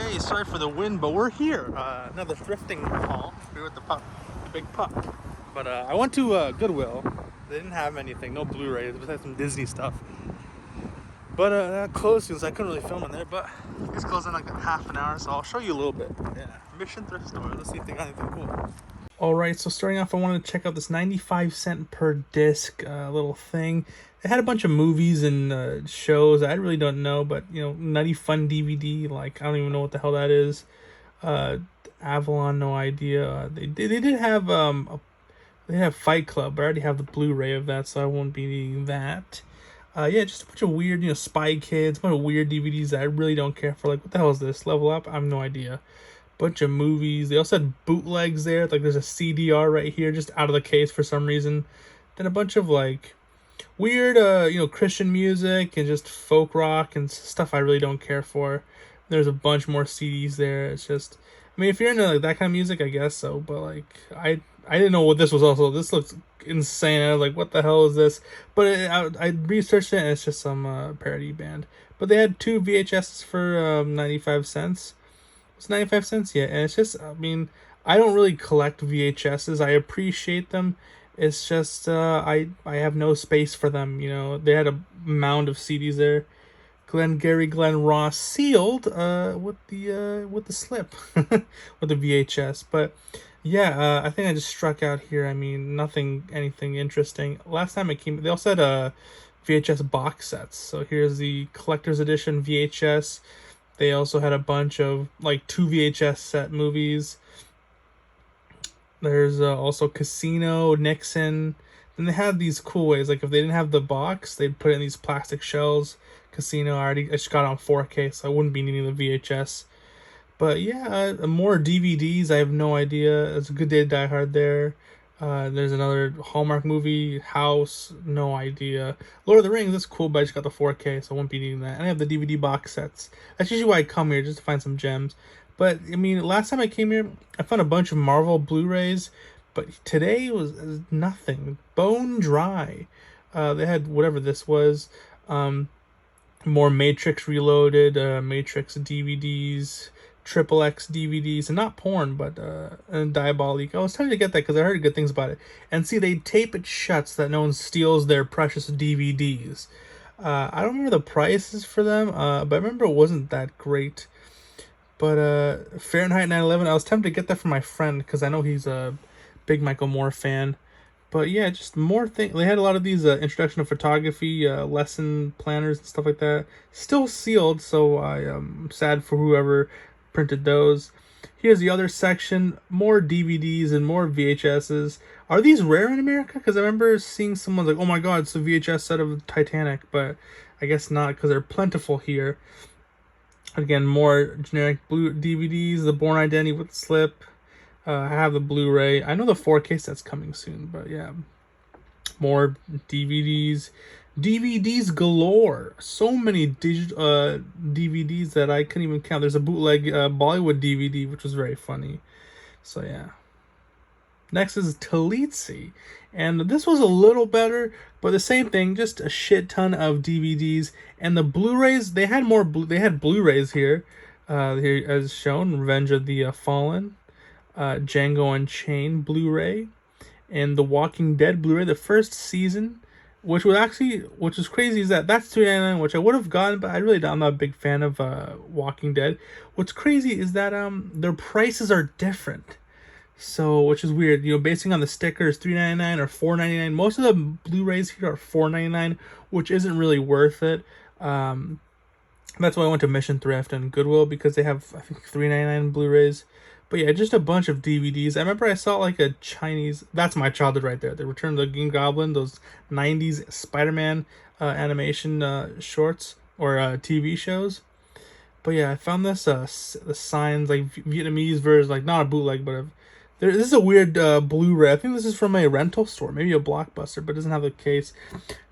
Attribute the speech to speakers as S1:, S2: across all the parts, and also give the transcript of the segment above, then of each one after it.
S1: Hey, sorry for the wind, but we're here. Another thrifting haul. We're with the pup, the big pup. But I went to Goodwill. They didn't have anything, no Blu-rays, besides some Disney stuff. But that closed soon, so I couldn't really film in there. But it's closed in like half an hour, so I'll show you a little bit. Yeah, Mission Thrift Store. Let's see if they got anything cool. Alright, so starting off, I wanted to check out this 95-cent per disc little thing. It had a bunch of movies and shows I really don't know, but, you know, Nutty Fun DVD, like, I don't even know what the hell that is. Avalon, no idea. They did have, they have Fight Club, but I already have the Blu-ray of that, so I won't be needing that. Yeah, just a bunch of weird, you know, Spy Kids, a bunch of weird DVDs that I really don't care for. Like, what the hell is this? Level Up? I have no idea. Bunch of movies. They also had bootlegs there. Like, there's a CDR right here, just out of the case for some reason. Then a bunch of, like, weird, you know, Christian music and just folk rock and stuff I really don't care for. There's a bunch more CDs there. It's just, I mean, if you're into like that kind of music, I guess so. But like, I didn't know what this was. Also, this looks insane. I was like, what the hell is this? But I researched it, and it's just some parody band. But they had 2 VHSs for 95 cents. It's 95 cents, yeah. And it's just, I mean, I don't really collect VHSs. I appreciate them. It's just I have no space for them, you know. They had a mound of CDs there. Glenn Ross sealed with the slip with the VHS. But yeah, I think I just struck out here. I mean, anything interesting. Last time it came, they also had VHS box sets. So here's the collector's edition VHS. They also had a bunch of like 2 VHS set movies. There's also Casino, Nixon. Then they had these cool ways. Like if they didn't have the box, they'd put it in these plastic shells. Casino, I just got it on 4K, so I wouldn't be needing the VHS. But yeah, more DVDs. I have no idea. It's a Good Day to Die Hard there. There's another Hallmark movie, House, no idea. Lord of the Rings, that's cool, but I just got the 4K, so I won't be needing that. And I have the DVD box sets. That's usually why I come here, just to find some gems. But, I mean, last time I came here, I found a bunch of Marvel Blu-rays, but today was nothing. Bone dry. They had whatever this was. More Matrix Reloaded, Matrix DVDs, Triple X DVDs, and not porn, but and Diabolique. I was tempted to get that because I heard good things about it. And see, they tape it shut so that no one steals their precious DVDs. I don't remember the prices for them, but I remember it wasn't that great. But Fahrenheit 9/11, I was tempted to get that for my friend because I know he's a big Michael Moore fan. But yeah, just more things. They had a lot of these introduction to photography, lesson planners and stuff like that. Still sealed, so I am sad for whoever printed those. Here's the other section. More DVDs and more VHSs. Are these rare in America? Because I remember seeing someone like, oh my god, it's the VHS set of Titanic. But I guess not, because they're plentiful here. Again, more generic blue DVDs, the Bourne Identity with the slip. I have the Blu-ray. I know the 4K set's coming soon, but yeah. More DVDs. DVDs galore. So many DVDs that I couldn't even count. There's a bootleg Bollywood DVD, which was very funny. So yeah. Next is Talitsi. And this was a little better, but the same thing, just a shit ton of DVDs. And the Blu-rays, they had they had Blu-rays here. Here as shown, Revenge of the Fallen, Django Unchained Blu-ray, and The Walking Dead Blu-ray, the first season, which was crazy, is that's $2.99, which I would have gotten, but I'm not a big fan of Walking Dead. What's crazy is that their prices are different. So, which is weird, you know, basing on the stickers, $3.99 or $4.99. Most of the Blu-rays here are $4.99, which isn't really worth it. That's why I went to Mission Thrift and Goodwill, because they have, I think, $3.99 Blu-rays. But yeah, just a bunch of DVDs. I remember I saw like a Chinese, that's my childhood right there. The Return of the Green Goblin, those 90s Spider-Man animation shorts or TV shows. But yeah, I found this, the signs, like Vietnamese version, like not a bootleg, but this is a weird Blu-ray. I think this is from a rental store, maybe a Blockbuster, but it doesn't have the case.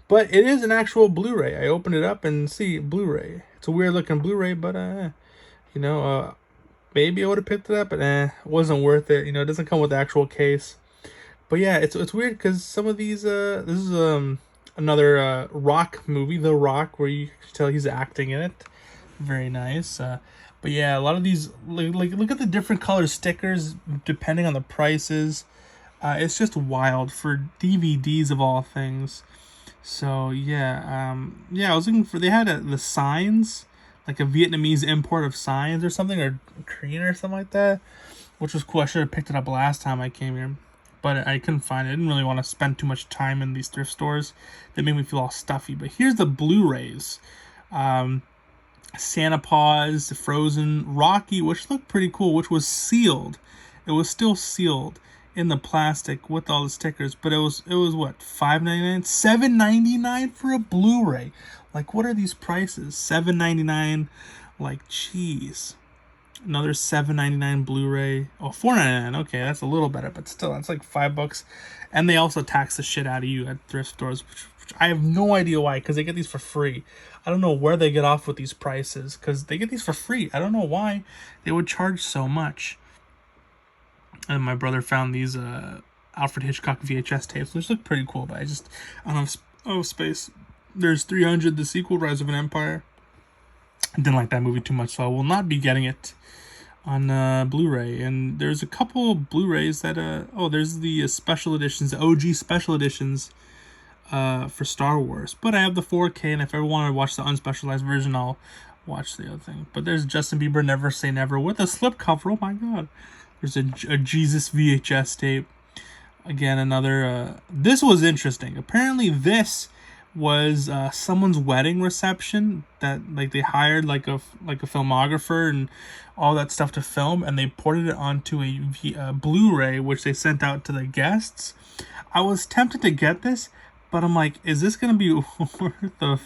S1: But it is an actual Blu-ray. I opened it up and see Blu-ray. It's a weird looking Blu-ray, but you know, maybe I would have picked it up, but it wasn't worth it. You know, it doesn't come with the actual case. But yeah, it's weird because some of these this is another Rock movie, The Rock, where you can tell he's acting in it. Very nice. But yeah, a lot of these, like look at the different color stickers depending on the prices. It's just wild for DVDs of all things. So yeah, yeah, I was looking for. They had the signs, like a Vietnamese import of signs or something, or Korean or something like that, which was cool. I should have picked it up last time I came here, but I couldn't find it. I didn't really want to spend too much time in these thrift stores. They made me feel all stuffy. But here's the Blu-rays. Santa Paws, Frozen, Rocky, which looked pretty cool, which was sealed. It was still sealed in the plastic with all the stickers, but it was what, $5.99, $7.99 for a Blu-ray. Like, what are these prices? $7.99, like, jeez. Another $7.99 Blu-ray. Oh, $4.99. Okay, that's a little better, but still, that's like $5. And they also tax the shit out of you at thrift stores, which I have no idea why, because they get these for free. I don't know where they get off with these prices, because they get these for free. I don't know why they would charge so much. And my brother found these Alfred Hitchcock VHS tapes, which look pretty cool, but I don't have space. There's 300, the sequel, Rise of an Empire. I didn't like that movie too much, so I will not be getting it on Blu-ray. And there's a couple Blu-rays that there's the special editions, the OG special editions for Star Wars. But I have the 4K, and if I ever want to watch the unspecialized version, I'll watch the other thing. But there's Justin Bieber, Never Say Never, with a slipcover. Oh my god. There's a Jesus VHS tape. Again, another this was interesting. Apparently this was someone's wedding reception that, like, they hired like a filmographer and all that stuff to film, and they ported it onto a Blu-ray, which they sent out to the guests. I was tempted to get this, but I'm like, is this gonna be worth the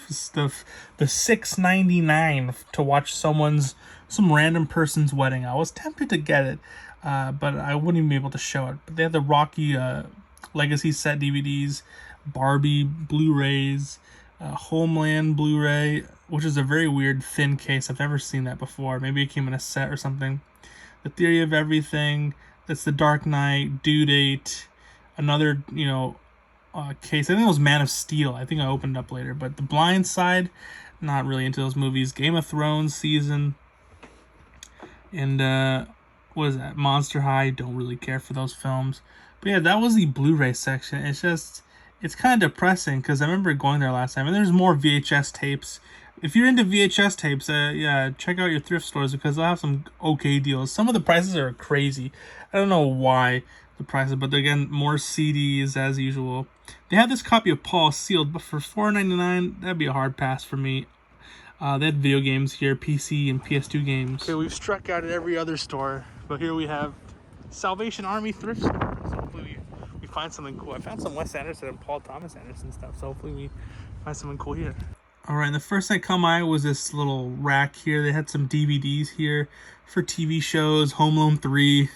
S1: $6.99 to watch some random person's wedding? I was tempted to get it, but I wouldn't even be able to show it. But they had the Rocky Legacy set DVDs, Barbie Blu-rays, Homeland Blu-ray, which is a very weird thin case. I've never seen that before. Maybe it came in a set or something. The Theory of Everything. That's The Dark Knight, Due Date. Another, case. I think it was Man of Steel. I think I opened it up later. But The Blind Side, not really into those movies. Game of Thrones season. And what is that? Monster High. Don't really care for those films. But yeah, that was the Blu-ray section. It's kind of depressing because I remember going there last time, and there's more VHS tapes. If you're into VHS tapes, yeah, check out your thrift stores because they'll have some okay deals. Some of the prices are crazy. I don't know why the prices, but again, more CDs as usual. They have this copy of Paul sealed, but for $4.99, that'd be a hard pass for me. They had video games here, PC and PS2 games. Okay, we've struck out at every other store, but here we have Salvation Army thrift store. So hopefully we find something cool. I found some Wes Anderson and Paul Thomas Anderson stuff, so hopefully we find something cool here. Alright, and the first thing that caught my eye was this little rack here. They had some DVDs here for TV shows, Home Alone 3.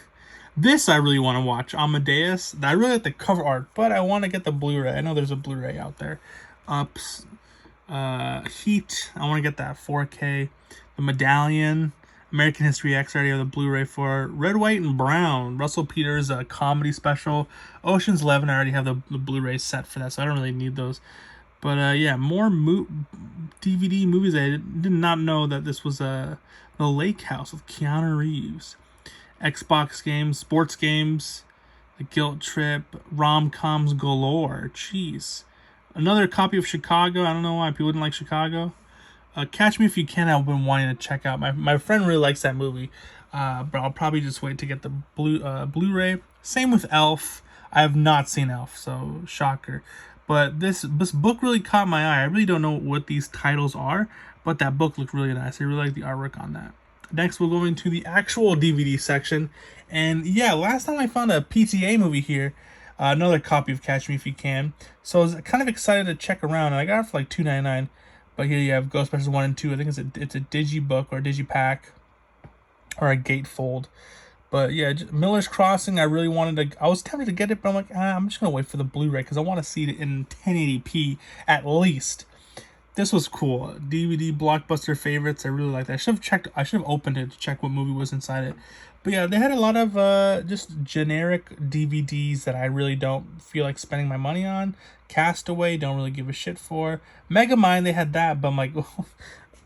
S1: This I really want to watch, Amadeus. I really like the cover art, but I want to get the Blu-ray. I know there's a Blu-ray out there. Heat, I want to get that 4K. The Medallion, American History X, I already have the Blu-ray for. Red, White, and Brown, Russell Peters' comedy special. Ocean's 11, I already have the Blu-ray set for that, so I don't really need those. But yeah, more DVD movies. I did not know that this was The Lake House with Keanu Reeves. Xbox games, sports games, The Guilt Trip, rom-coms galore. Jeez. Another copy of Chicago. I don't know why people didn't like Chicago. Catch Me If You Can, I've been wanting to check out. My friend really likes that movie. But I'll probably just wait to get the Blu-ray. Same with Elf. I have not seen Elf, so shocker. But this book really caught my eye. I really don't know what these titles are, but that book looked really nice. I really like the artwork on that. Next, we'll go into the actual DVD section. And yeah, last time I found a PTA movie here. Another copy of Catch Me If You Can. So I was kind of excited to check around, and I got it for like $2.99. But here you have Ghostbusters 1 and 2. I think it's a digibook or a digipack or a gatefold. But yeah, Miller's Crossing, I was tempted to get it, but I'm like, I'm just going to wait for the Blu-ray because I want to see it in 1080p at least. This was cool. DVD blockbuster favorites. I really like that. I should have opened it to check what movie was inside it. But yeah, they had a lot of just generic DVDs that I really don't feel like spending my money on. Castaway, don't really give a shit for. Megamind, they had that, but I'm like,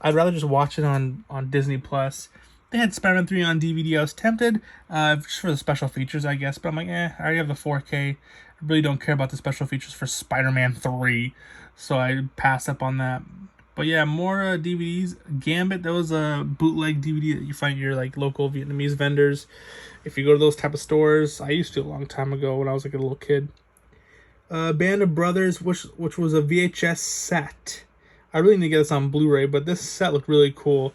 S1: I'd rather just watch it on Disney Plus. They had Spider-Man 3 on DVD. I was tempted just for the special features, I guess. But I'm like, I already have the 4K. I really don't care about the special features for Spider-Man 3. So I passed up on that. But yeah, more DVDs. Gambit, that was a bootleg DVD that you find at your like local Vietnamese vendors. If you go to those type of stores, I used to a long time ago when I was like a little kid. Band of Brothers, which was a VHS set. I really need to get this on Blu-ray, but this set looked really cool.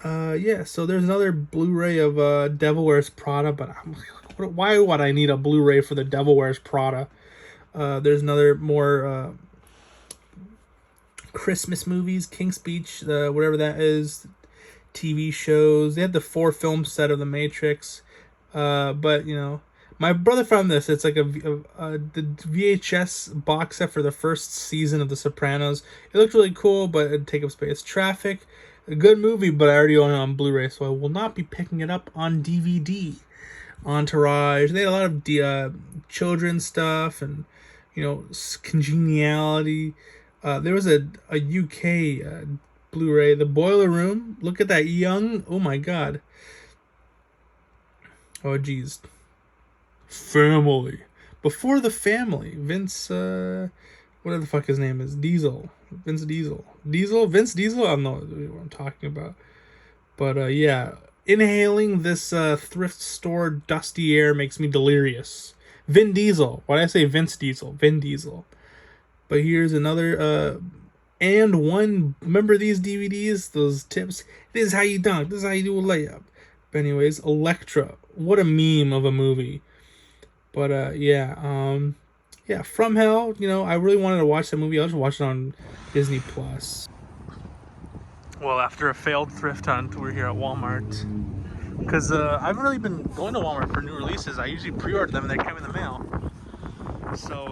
S1: Yeah, so there's another Blu-ray of Devil Wears Prada, but why would I need a Blu-ray for the Devil Wears Prada? There's another more Christmas movies, King's Speech, whatever that is, TV shows. They had the 4-film set of The Matrix, but you know, my brother found this. It's like the VHS box set for the first season of The Sopranos. It looked really cool, but it'd take up space. Traffic, a good movie, but I already own it on Blu-ray, so I will not be picking it up on DVD. Entourage. They had a lot of children's stuff and, you know, Congeniality. There was a UK Blu-ray, The Boiler Room. Look at that young. Oh my god. Oh geez. Family. Before the Family. Vince. Whatever the fuck his name is. Diesel. Vince Diesel. Vince Diesel. I don't know what I'm talking about. But yeah. Inhaling this thrift store dusty air makes me delirious. Vin Diesel. Why did I say Vince Diesel? Vin Diesel. But here's another and one. Remember these DVDs? Those tips? This is how you dunk. This is how you do a layup. But anyways, Elektra. What a meme of a movie. But yeah, yeah, From Hell. You know, I really wanted to watch that movie. I'll just watch it on Disney Plus. Well, after a failed thrift hunt, we're here at Walmart. Because I haven't really been going to Walmart for new releases. I usually pre-order them and they come in the mail. So,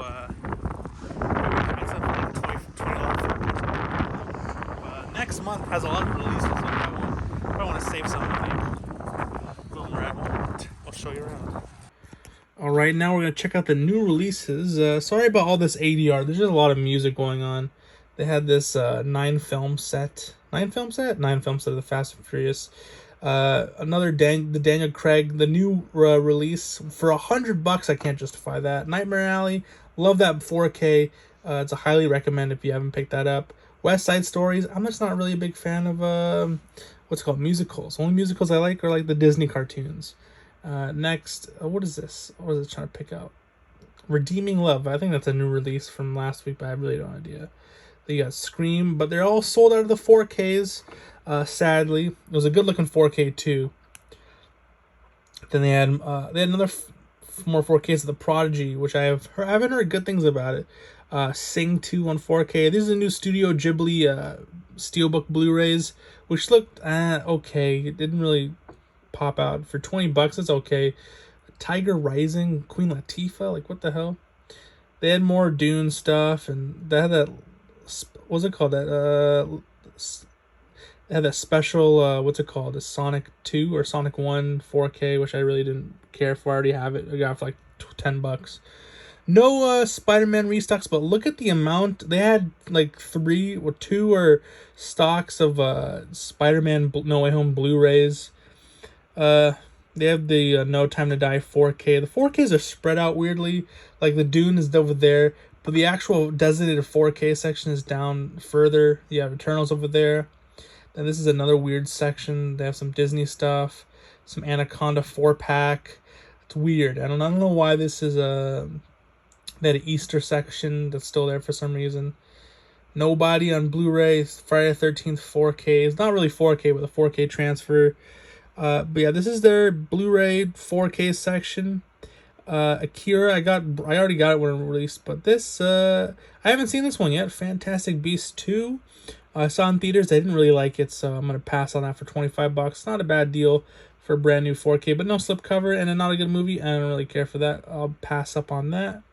S1: next month has a lot of releases. So I want to save some money. Boom, we're at Walmart. I'll show you around. Alright, now we're going to check out the new releases. Sorry about all this ADR. There's just a lot of music going on. They had this 9-film set. 9-film set? 9-film set of the Fast and Furious. Another the Daniel Craig, the new release for $100. I can't justify that. Nightmare Alley, love that 4K. It's a highly recommend if you haven't picked that up. West Side Stories. I'm just not really a big fan of what's it called, musicals. Only musicals I like are like the Disney cartoons. Next, what is this? What is it trying to pick out? Redeeming Love. I think that's a new release from last week, but I have really no idea. You got Scream, but they're all sold out of the 4Ks. Sadly, it was a good looking 4K too. Then they had another more 4Ks of The Prodigy, which I haven't heard good things about it. Sing 2 on 4K. These are the new Studio Ghibli Steelbook Blu-rays, which looked okay. It didn't really pop out. For $20, it's okay. Tiger Rising, Queen Latifah, like what the hell? They had more Dune stuff, and they had that. What's it called? That they had that special. What's it called? The Sonic 2 or Sonic 1 4K, which I really didn't care for. I already have it. I got it for like $10. No Spider-Man restocks, but look at the amount. They had like 3 or 2 or stocks of Spider-Man No Way Home Blu-rays. They have the No Time to Die 4K. The 4Ks are spread out weirdly. Like the Dune is over there, but the actual designated 4K section is down further. You have Eternals over there. And this is another weird section. They have some Disney stuff, some Anaconda 4-pack. It's weird. I don't know why this is they had an Easter section that's still there for some reason. Nobody on Blu-ray. Friday the 13th 4K. It's not really 4K, but the 4K transfer. But yeah, this is their Blu-ray 4K section. Akira, I already got it when it released, but this I haven't seen this one yet. Fantastic Beasts 2. I saw in theaters. I didn't really like it, so I'm gonna pass on that for $25. Not a bad deal for a brand new 4K, but no slipcover and not a good movie. I don't really care for that. I'll pass up on that.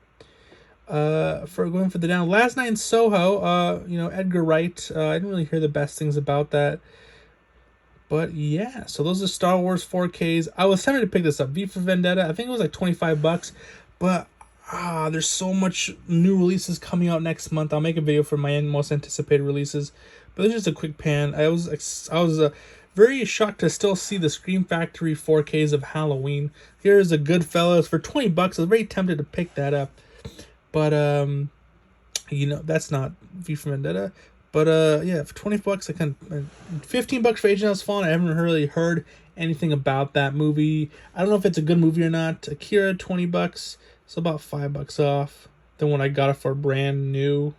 S1: For going for the down Last Night in Soho, Edgar Wright. I didn't really hear the best things about that. But yeah, so those are Star Wars 4Ks. I was tempted to pick this up. V for Vendetta, I think it was like $25, but There's so much new releases coming out next month. I'll make a video for my most anticipated releases, but it's just a quick pan. I was very shocked to still see the Scream Factory 4Ks of Halloween. Here's a Goodfellas for $20. I was very tempted to pick that up, but that's not V for Vendetta. But yeah, for $20, I can. $15 for Agent House Fallen. I haven't really heard anything about that movie. I don't know if it's a good movie or not. Akira, $20. So about $5 off than when I got it for brand new.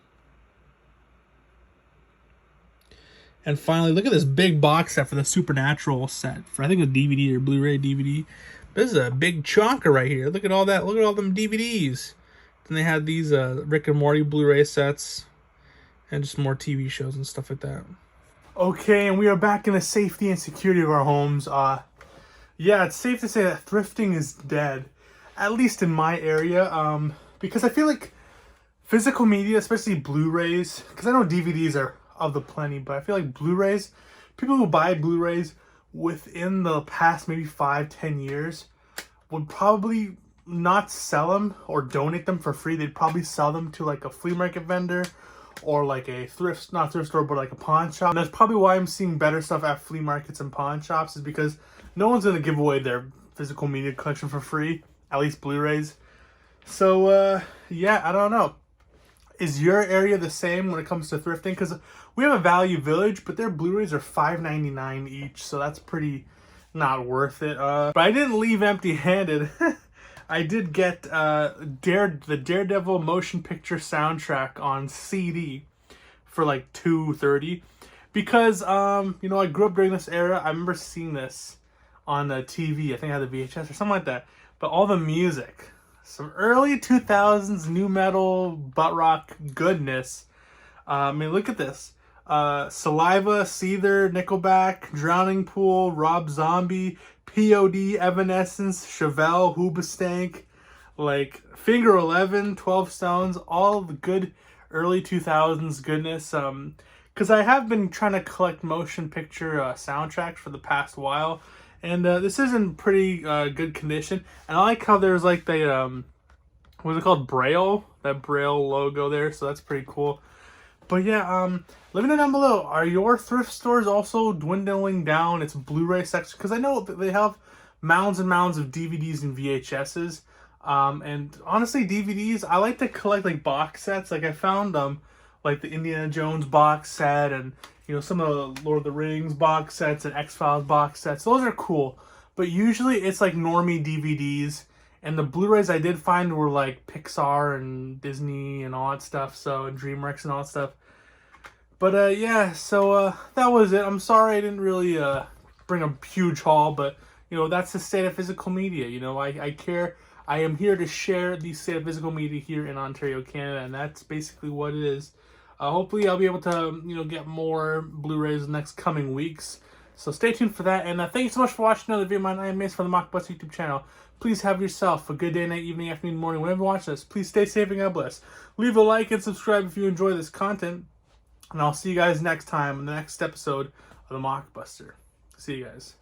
S1: And finally, look at this big box set for the Supernatural set. For I think a DVD or Blu-ray DVD. This is a big chonker right here. Look at all that. Look at all them DVDs. Then they had these Rick and Morty Blu-ray sets. And just more TV shows and stuff like that. Okay, and we are back in the safety and security of our homes. Yeah, it's safe to say that thrifting is dead. At least in my area, because I feel like physical media, especially Blu-rays, because I know DVDs are of the plenty, but I feel like Blu-rays, people who buy Blu-rays within the past maybe 5-10 years would probably not sell them or donate them for free. They'd probably sell them to like a flea market vendor or like a not thrift store, but like a pawn shop. And that's probably why I'm seeing better stuff at flea markets and pawn shops, is because no one's going to give away their physical media collection for free. At least Blu-rays. So, yeah, I don't know. Is your area the same when it comes to thrifting? Because we have a Value Village, but their Blu-rays are $5.99 each. So that's pretty not worth it. But I didn't leave empty-handed. I did get the Daredevil motion picture soundtrack on CD for like $2.30. Because, I grew up during this era. I remember seeing this on TV. I think I had the VHS or something like that. But all the music, some early 2000s new metal, butt rock goodness. I mean, look at this. Saliva, Seether, Nickelback, Drowning Pool, Rob Zombie, P.O.D., Evanescence, Chevelle, Hoobastank, like Finger 11, 12 Stones, all the good early 2000s goodness. Because I have been trying to collect motion picture soundtracks for the past while. And this is in pretty good condition. And I like how there's like the, what's it called? Braille? That Braille logo there. So that's pretty cool. But yeah, let me know down below. Are your thrift stores also dwindling down its Blu-ray section? Because I know that they have mounds and mounds of DVDs and VHSs. And honestly, DVDs, I like to collect like box sets. Like I found like the Indiana Jones box set and some of the Lord of the Rings box sets and X-Files box sets. Those are cool. But usually it's like normie DVDs. And the Blu-rays I did find were like Pixar and Disney and all that stuff. So, and DreamWorks and all that stuff. But yeah, so that was it. I'm sorry I didn't really bring a huge haul. But, that's the state of physical media. I care. I am here to share the state of physical media here in Ontario, Canada. And that's basically what it is. Hopefully I'll be able to, get more Blu-rays in the next coming weeks. So stay tuned for that. And thank you so much for watching another video of mine. I am Mace from the Mockbuster YouTube channel. Please have yourself a good day, night, evening, afternoon, morning, whenever you watch this. Please stay safe and God bless. Leave a like and subscribe if you enjoy this content. And I'll see you guys next time in the next episode of the Mockbuster. See you guys.